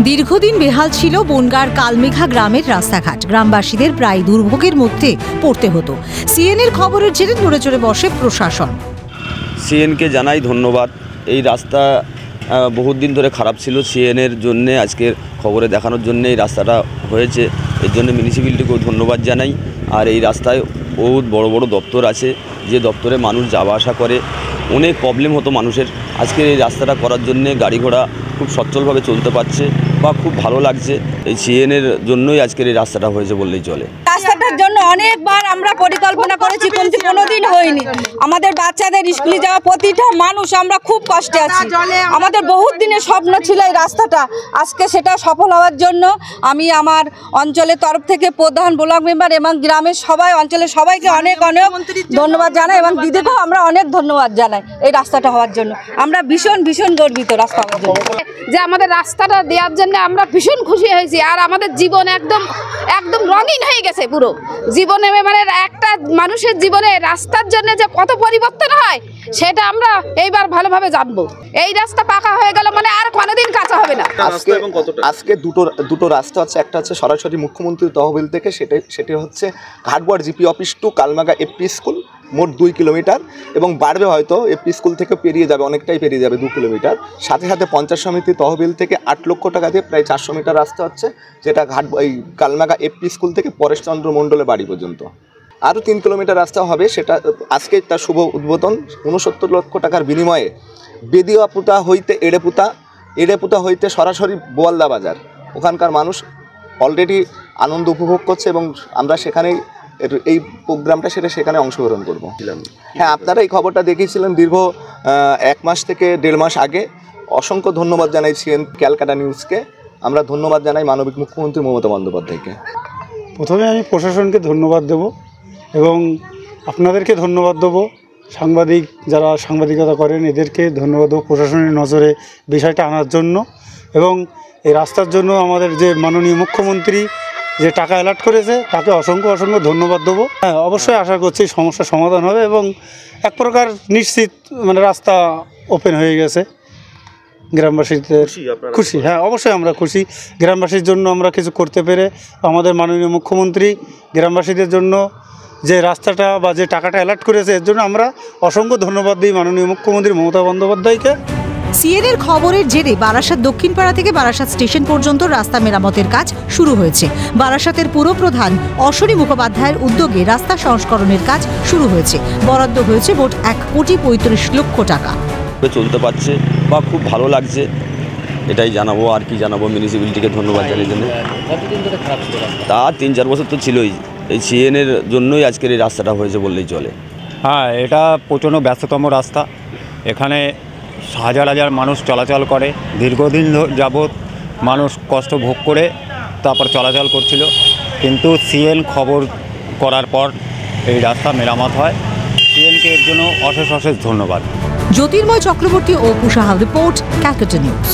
দীর্ঘদিন বেহাল ছিল বনগাঁর কালমেঘা গ্রামের রাস্তাঘাট। গ্রামবাসীদের প্রায় দুর্ভোগের মধ্যে পড়তে হতো। সিএনএর খবরের জেরে নড়ে চড়ে বসে প্রশাসন। সিএনকে জানাই ধন্যবাদ। এই রাস্তা বহুত দিন ধরে খারাপ ছিল, সিএনএর জন্যে আজকের খবরে দেখানোর জন্য এই রাস্তাটা হয়েছে। এর জন্য মিউনিসিপ্যালিটিকেও ধন্যবাদ জানাই। আর এই রাস্তায় বহুত বড় বড় দপ্তর আছে, যে দপ্তরে মানুষ যাওয়া আসা করে। অনেক প্রবলেম হতো মানুষের। আজকের এই রাস্তাটা করার জন্যে গাড়ি ঘোড়া খুব সচ্ছলভাবে চলতে পারছে বা খুব ভালো লাগছে। এই সিএনএর জন্যই আজকের এই রাস্তাটা হয়েছে বললেই চলে। রাস্তাটার জন্য অনেকবার আমরা পরিকল্পনা করেছি, কিন্তু কোনোদিন হয়নি। আমাদের বাচ্চাদের স্কুলে যাওয়া প্রতিটা মানুষ আমরা খুব কষ্টে আছি। আমাদের বহুত দিনের স্বপ্ন ছিল এই রাস্তাটা, আজকে সেটা সফল হওয়ার জন্য আমি আমার অঞ্চলের তরফ থেকে প্রধান, ব্লক মেম্বার এবং গ্রামের সবাই, অঞ্চলের সবাইকে অনেক অনেক ধন্যবাদ জানাই এবং দিদিকেও আমরা অনেক ধন্যবাদ জানাই এই রাস্তাটা হওয়ার জন্য। আমরা ভীষণ ভীষণ গর্বিত রাস্তা হওয়ার জন্য, যে আমাদের রাস্তাটা দেওয়ার জন্য আমরা ভীষণ খুশি হয়েছি। আর আমাদের জীবন একদম একদম রঙিন হয়ে গেছে পুরো জীবনে। মানে একটা মানুষের জীবনে রাস্তার জন্য যে কত পরিবর্তন হয় সেটা আমরা এইবার ভালোভাবে জানবো। এই রাস্তা পাকা হয়ে গেল মানে আর কোনোদিন কাঁচা হবে না। আজকে দুটো রাস্তা আছে। একটা হচ্ছে সরাসরি মুখ্যমন্ত্রীর তহবিল থেকে, সেটি হচ্ছে Ghatbor GP office to Kalmegha AP school, মোট 2 কিলোমিটার, এবং বাড়বে হয়তো এপি স্কুল থেকে পেরিয়ে যাবে, অনেকটাই পেরিয়ে যাবে 2 কিলোমিটার। সাথে সাথে পঞ্চায়েত সমিতি তহবিল থেকে 8 লক্ষ টাকা দিয়ে প্রায় 400 মিটার রাস্তা হচ্ছে, যেটা এই কালমেঘা এপি স্কুল থেকে পরেশচন্দ্র মণ্ডলের বাড়ি পর্যন্ত। আরও 3 কিলোমিটার রাস্তা হবে, সেটা আজকে তার শুভ উদ্বোধন। 69 লক্ষ টাকার বিনিময়ে বেদিয়াপুতা হইতে এড়েপুতা হইতে সরাসরি বোয়ালদা বাজার, ওখানকার মানুষ অলরেডি আনন্দ উপভোগ করছে এবং আমরা সেখানেই এই প্রোগ্রামটা সেখানে অংশগ্রহণ করব। হ্যাঁ, আপনারা এই খবরটা দেখিয়েছিলেন দীর্ঘ 1 মাস থেকে 1.5 মাস আগে। অসংখ্য ধন্যবাদ জানাই সিএন ক্যালকাটা নিউজকে। আমরা ধন্যবাদ জানাই মানবিক মুখ্যমন্ত্রী মমতা বন্দ্যোপাধ্যায়কে। প্রথমে আমি প্রশাসনকে ধন্যবাদ দেব এবং আপনাদেরকে ধন্যবাদ দেবো, সাংবাদিক যারা সাংবাদিকতা করেন এদেরকে ধন্যবাদ দেবো প্রশাসনের নজরে বিষয়টা আনার জন্য। এবং এই রাস্তার জন্য আমাদের যে মাননীয় মুখ্যমন্ত্রী যে টাকা অ্যালার্ট করেছে তাকে অসংখ্য অসংখ্য ধন্যবাদ দেবো। হ্যাঁ, অবশ্যই আশা করছি সমস্যার সমাধান হবে এবং এক প্রকার নিশ্চিত মানে রাস্তা ওপেন হয়ে গেছে। গ্রামবাসীদের খুশি, হ্যাঁ অবশ্যই আমরা খুশি। গ্রামবাসীর জন্য আমরা কিছু করতে পেরে, আমাদের মাননীয় মুখ্যমন্ত্রী গ্রামবাসীদের জন্য যে রাস্তাটা বা যে টাকাটা অ্যালার্ট করেছে এর জন্য আমরা অসংখ্য ধন্যবাদ দিই মাননীয় মুখ্যমন্ত্রী মমতা বন্দ্যোপাধ্যায়কে। সিএনএর খবরের জেরে বারাসাত দক্ষিণপাড়া থেকে বারাসাত স্টেশন পর্যন্ত রাস্তা মেরামতের কাজ শুরু হয়েছে। বারাসাতের পুরপ্রধান অশ্বনী মুখোপাধ্যায়ের উদ্যোগে রাস্তা সংস্করণের কাজ শুরু হয়েছে। বরাদ্দ হয়েছে মোট 1,35,00,000 টাকা। চলতে পারছে বা খুব ভালো লাগছে, এটাই জানাবো। আর কি জানাবো, মিউনিসিপ্যালিটিকে ধন্যবাদ জানিয়ে জন্য। তা 3-4 বছর তো ছিলই। এই সিএনএর জন্যই আজকের এই রাস্তাটা হয়েছে বললেই চলে। হ্যাঁ, এটা প্রচণ্ড ব্যস্ততম রাস্তা। এখানে হাজার হাজার মানুষ চলাচল করে। দীর্ঘদিন যাবৎ মানুষ কষ্ট ভোগ করে তারপর চলাচল করছিল, কিন্তু সিএন খবর করার পর এই রাস্তা মেরামত হয়। সিএনকে এর জন্য অশেষ অশেষ ধন্যবাদ। জ্যোতির্ময় চক্রবর্তী ও কুশাহাল রিপোর্ট, ক্যালকাটা নিউজ।